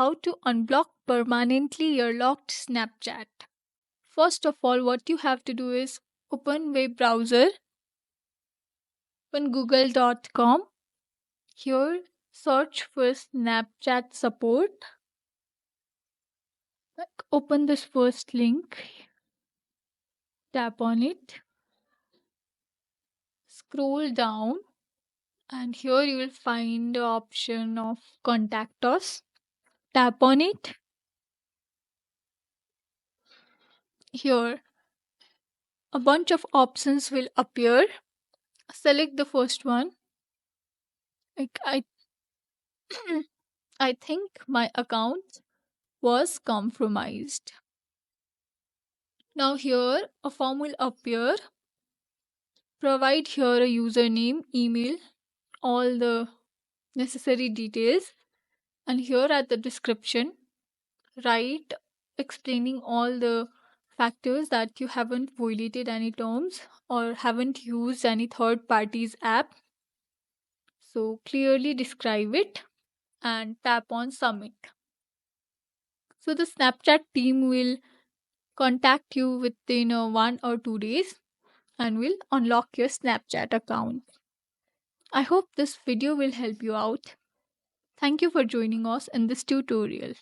how to unblock permanently your locked Snapchat. First of all, what you have to do is open web browser, open google.com. Here, search for Snapchat support. Open this first link, tap on it, scroll down, and here you will find the option of contact us. Tap on it. Here, a bunch of options will appear. Select the first one. Like I think my account was compromised. Now here a form will appear. Provide here a username, email, all the necessary details, and here at the description write explaining all the factors that you haven't violated any terms or haven't used any third party's app. So clearly describe it and tap on submit. So the Snapchat team will contact you within 1 or 2 days and will unlock your Snapchat account. I hope this video will help you out. Thank you for joining us in this tutorial.